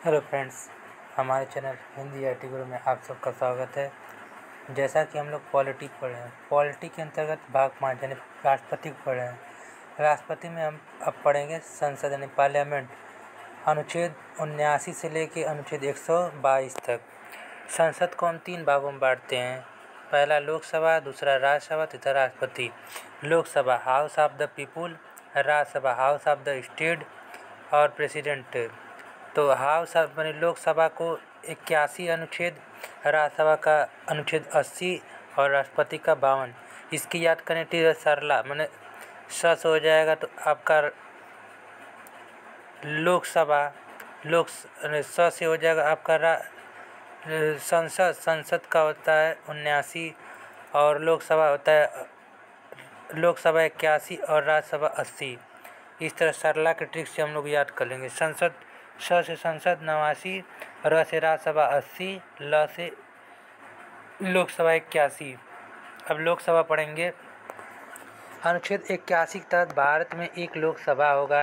Hello friends, हमारे channel Hindi IT गुरु में आप सबका स्वागत है। जैसा कि हम लोग पॉलिटी पढ़े हैं, पॉलिटी के अंतर्गत भाग 5 यानी राष्ट्रपति को पढ़े हैं। राष्ट्रपति में हम अब पढ़ेंगे संसद यानी पार्लियामेंट, अनुच्छेद 79 से लेकर अनुच्छेद 122 तक। संसद को हम 3 भागों में बांटते हैं। पहला लोकसभा, दूसरा राज्यसभा, तीसरा राष्ट्रपति। Lok Sabha house of the people, Rajya Sabha house of the state और प्रेसिडेंट। तो हाउस मानी लोकसभा को 81 अनुच्छेद, राज्यसभा का अनुच्छेद 80 और राष्ट्रपति का 52। इसकी याद करें तो सरला मैंने स से हो जाएगा तो आपका लोकसभा, स से हो जाएगा आपका संसद का होता है 79 और लोकसभा होता है 81 और राज्यसभा 80। इस तरह सरला के ट्रिक से हम लोग याद कर लेंगे। संसद स से संसद 89, र से राज्यसभा 80, ल से लोकसभा 81। अब लोकसभा पढ़ेंगे। अनुच्छेद 81 के तहत भारत में एक लोकसभा होगा,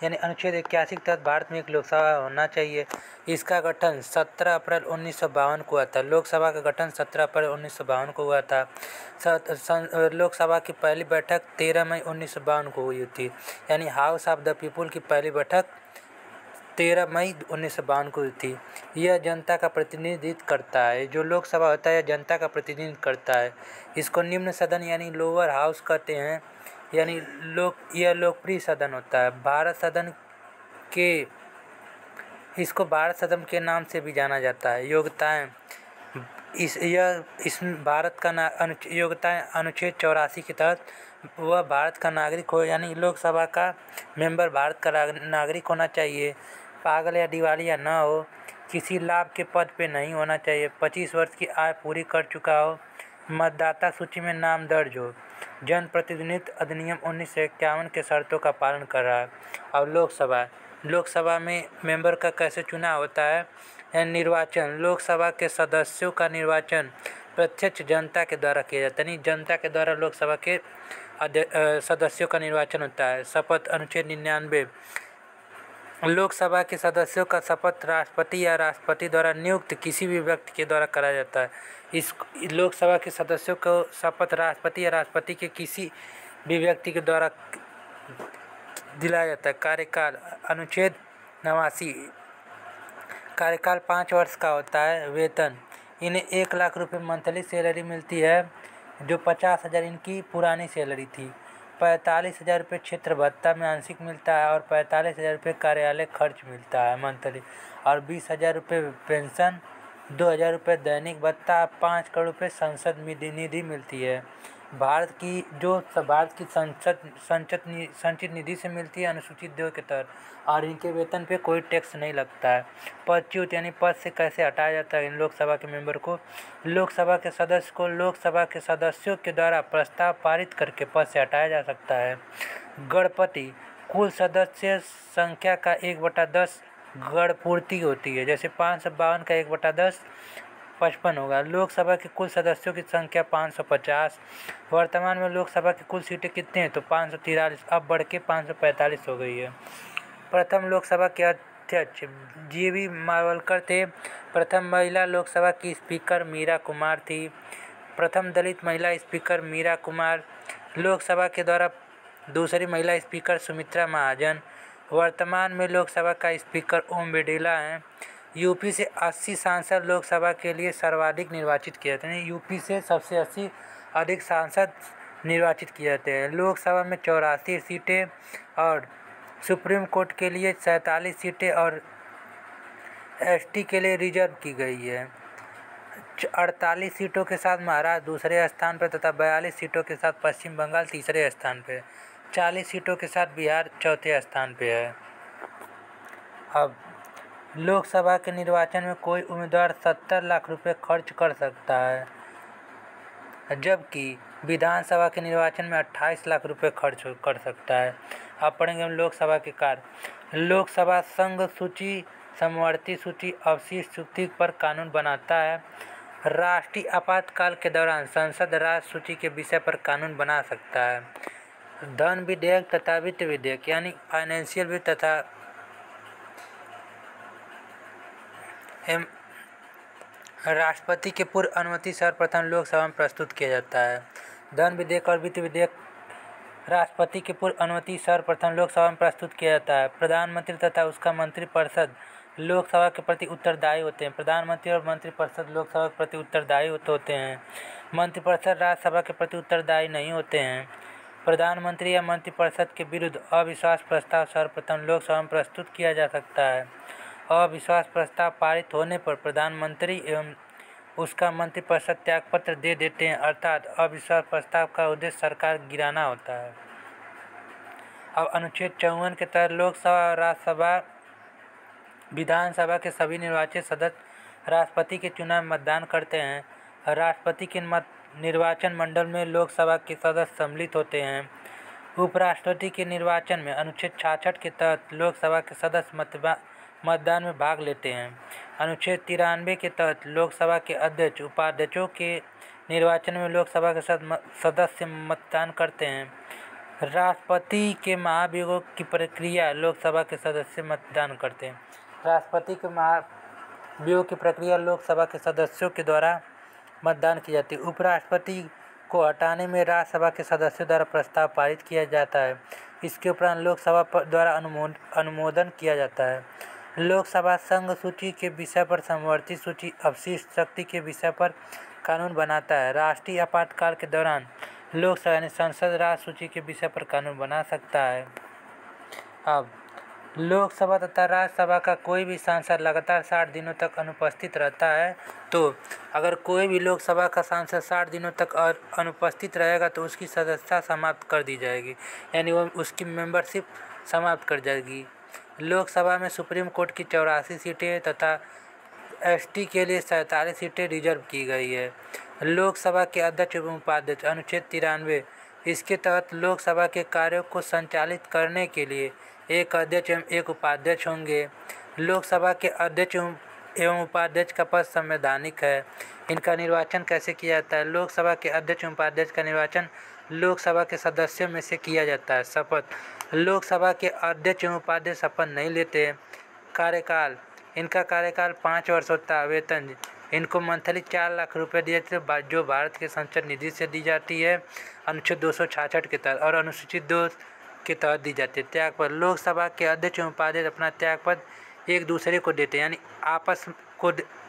यानी अनुच्छेद 81 के तहत भारत में एक लोकसभा होना चाहिए। इसका गठन 17 अप्रैल 1952 को हुआ था। लोकसभा का गठन 17 अप्रैल 1952 को हुआ था। लोकसभा की पहली बैठक 13 मई 1952 को हुई थी, यानी हाउस ऑफ द पीपुल की पहली बैठक 13 मई 1952 को हुई थी। यह जनता का प्रतिनिधित्व करता है। जो लोकसभा होता है यह जनता का प्रतिनिधित्व करता है। इसको निम्न सदन यानी लोअर हाउस कहते हैं, यानी यह लोकप्रिय सदन होता है। इसको भारत सदन के नाम से भी जाना जाता है। योग्यताएं भारत का योग्यताएं अनुच्छेद 84 के तहत वह भारत का नागरिक हो, यानी लोकसभा का मेंबर भारत का नागरिक होना चाहिए। पागल या दिवालिया न हो, किसी लाभ के पद पे नहीं होना चाहिए, 25 वर्ष की आयु पूरी कर चुका हो, मतदाता सूची में नाम दर्ज हो, जनप्रतिनिधित्व अधिनियम 1951 के शर्तों का पालन कर रहा है। और लोकसभा में मेंबर का कैसे चुनाव होता है? निर्वाचन। लोकसभा के सदस्यों का निर्वाचन प्रत्यक्ष जनता के द्वारा किया जाता है, यानी जनता के द्वारा लोकसभा के सदस्यों का निर्वाचन होता है। शपथ अनुच्छेद 99। लोकसभा के सदस्यों का शपथ राष्ट्रपति या राष्ट्रपति द्वारा नियुक्त किसी भी व्यक्ति के द्वारा कराया जाता है। इस लोकसभा के सदस्यों को शपथ राष्ट्रपति या राष्ट्रपति के किसी भी व्यक्ति के द्वारा दिलाया जाता है। कार्यकाल अनुच्छेद 89। कार्यकाल 5 वर्ष का होता है। वेतन, इन्हें 1 लाख रुपये मंथली सैलरी मिलती है, जो 50,000 इनकी पुरानी सैलरी थी। 45,000 रुपये क्षेत्र भत्ता में आंशिक मिलता है और 45,000 रुपये कार्यालय खर्च मिलता है मंथली, और 20,000 रुपये पेंशन, 2,000 रुपये दैनिक भत्ता, 5 करोड़ रुपये संसद निधि मिलती है। भारत की संचित निधि से मिलती है अनुसूचित 2 के तहत, और इनके वेतन पे कोई टैक्स नहीं लगता है। पदच्युत यानी पद से कैसे हटाया जाता है इन लोकसभा के मेंबर को? लोकसभा के सदस्य को लोकसभा के सदस्यों के द्वारा प्रस्ताव पारित करके पद से हटाया जा सकता है। गणपति, कुल सदस्य संख्या का 1/10 गण पूर्ति होती है, जैसे 552 का 1/10 55 होगा। लोकसभा के कुल सदस्यों की संख्या 550। वर्तमान में लोकसभा की कुल सीटें कितनी हैं? तो 543, अब बढ़ के 545 हो गई है। प्रथम लोकसभा के अध्यक्ष जीवी मावलकर थे। प्रथम महिला लोकसभा की स्पीकर मीरा कुमार थी। प्रथम दलित महिला स्पीकर मीरा कुमार। लोकसभा के द्वारा दूसरी महिला स्पीकर सुमित्रा महाजन। वर्तमान में लोकसभा का स्पीकर ओम बिड़ला हैं। यूपी से 80 सांसद लोकसभा के लिए सर्वाधिक निर्वाचित किए जाते हैं। यूपी से सबसे 80 अधिक सांसद निर्वाचित किए जाते हैं। लोकसभा में 84 सीटें और सुप्रीम कोर्ट के लिए 47 सीटें और एसटी के लिए रिजर्व की गई है। 48 सीटों के साथ महाराष्ट्र दूसरे स्थान पर तथा 42 सीटों के साथ पश्चिम बंगाल तीसरे स्थान पर, 40 सीटों के साथ बिहार चौथे स्थान पर है। अब लोकसभा के निर्वाचन में कोई उम्मीदवार 70 लाख रुपए खर्च कर सकता है, जबकि विधानसभा के निर्वाचन में 28 लाख रुपए खर्च कर सकता है। अब पढ़ेंगे हम लोकसभा के कार्य। लोकसभा संघ सूची, समवर्ती सूची, अवशिष्ट सूची पर कानून बनाता है। राष्ट्रीय आपातकाल के दौरान संसद राज्य सूची के विषय पर कानून बना सकता है। धन विधेयक तथा वित्त विधेयक, यानी फाइनेंशियल बिल तथा एवं राष्ट्रपति के पूर्व अनुमति सर्वप्रथम लोकसभा में प्रस्तुत किया जाता है। धन विधेयक और वित्त विधेयक राष्ट्रपति के पूर्व अनुमति सर्वप्रथम लोकसभा में प्रस्तुत किया जाता है। प्रधानमंत्री तथा उसका मंत्रिपरिषद लोकसभा के प्रति उत्तरदायी होते हैं। प्रधानमंत्री और मंत्रिपरिषद लोकसभा के प्रति उत्तरदायी होते हैं। मंत्रिपरिषद राज्यसभा के प्रति उत्तरदायी नहीं होते हैं। प्रधानमंत्री या मंत्रिपरिषद के विरुद्ध अविश्वास प्रस्ताव सर्वप्रथम लोकसभा में प्रस्तुत किया जा सकता है। अविश्वास प्रस्ताव पारित होने पर प्रधानमंत्री एवं उसका मंत्रिपरिषद त्यागपत्र दे देते हैं, अर्थात अविश्वास प्रस्ताव का उद्देश्य सरकार गिराना होता है। अब अनुच्छेद 54 के तहत लोकसभा और राज्यसभा विधानसभा के सभी निर्वाचित सदस्य राष्ट्रपति के चुनाव में मतदान करते हैं। राष्ट्रपति के निर्वाचन मंडल में लोकसभा के सदस्य सम्मिलित होते हैं। उपराष्ट्रपति के निर्वाचन में अनुच्छेद 66 के तहत लोकसभा के सदस्य मतदान में भाग लेते हैं। अनुच्छेद 93 के तहत लोकसभा के अध्यक्ष उपाध्यक्षों के निर्वाचन में लोकसभा के सदस्य मतदान करते हैं। राष्ट्रपति के महाभियोग की प्रक्रिया लोकसभा के सदस्य मतदान करते हैं। राष्ट्रपति के महाभियोग की प्रक्रिया लोकसभा के सदस्यों के द्वारा मतदान की जाती है। उपराष्ट्रपति को हटाने में राज्यसभा के सदस्यों द्वारा प्रस्ताव पारित किया जाता है। इसके उपरांत लोकसभा द्वारा अनुमोदन किया जाता है। लोकसभा संघ सूची के विषय पर, समवर्ती सूची, अवशिष्ट शक्ति के विषय पर कानून बनाता है। राष्ट्रीय आपातकाल के दौरान लोकसभा यानी संसद राज्य सूची के विषय पर कानून बना सकता है। अब लोकसभा तथा राज्यसभा का कोई भी सांसद लगातार 60 दिनों तक अनुपस्थित रहता है, तो अगर कोई भी लोकसभा का सांसद 60 दिनों तक अनुपस्थित रहेगा तो उसकी सदस्यता समाप्त कर दी जाएगी, यानी वो उसकी मेंबरशिप समाप्त कर जाएगी। लोकसभा में सुप्रीम कोर्ट की 84 सीटें तथा एसटी के लिए 47 सीटें रिजर्व की गई है। लोकसभा के अध्यक्ष एवं उपाध्यक्ष अनुच्छेद 93, इसके तहत लोकसभा के कार्यों को संचालित करने के लिए एक अध्यक्ष एवं एक उपाध्यक्ष होंगे। लोकसभा के अध्यक्ष एवं उपाध्यक्ष का पद संवैधानिक है। इनका निर्वाचन कैसे किया जाता है? लोकसभा के अध्यक्ष एवं उपाध्यक्ष का निर्वाचन लोकसभा के सदस्यों में से किया जाता है। शपथ, लोकसभा के अध्यक्ष एवं उपाध्यक्ष शपथ नहीं लेते। कार्यकाल, इनका कार्यकाल 5 वर्ष होता है। वेतन, इनको मंथली 4 लाख रुपए दिए जाते हैं, जो भारत के संसद निधि से दी जाती है अनुच्छेद 266 के तहत, और अनुसूचित 2 के तहत दी जाती है। त्यागपत्र, लोकसभा के अध्यक्ष एवं उपाध्यक्ष अपना त्यागपत्र एक दूसरे को देते हैं, यानी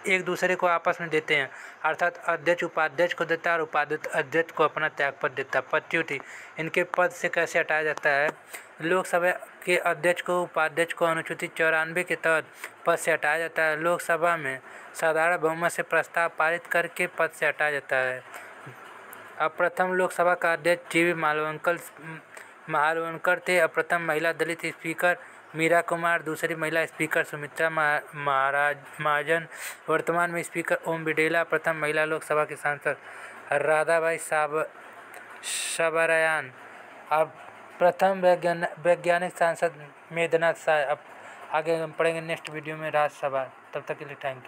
एक दूसरे को आपस में देते हैं, अर्थात अध्यक्ष उपाध्यक्ष को देता है और उपाध्यक्ष अध्यक्ष को अपना त्यागपत्र देता है। पदच्युति, इनके पद से कैसे हटाया जाता है? लोकसभा के अध्यक्ष को उपाध्यक्ष को अनुच्छेद 94 के तहत पद से हटाया जाता है। लोकसभा में साधारण बहुमत से प्रस्ताव पारित करके पद से हटाया जाता है। अब प्रथम लोकसभा का अध्यक्ष जीवी मालवणकर थे। अब प्रथम महिला दलित स्पीकर मीरा कुमार, दूसरी महिला स्पीकर सुमित्रा महाजन, वर्तमान में स्पीकर ओम बिड़ला, प्रथम महिला लोकसभा के सांसद राधाबाई साबरयान। अब प्रथम वैज्ञानिक सांसद मेघनाथ साय। अब आगे हम पढ़ेंगे नेक्स्ट वीडियो में राज्यसभा। तब तक के लिए थैंक यू।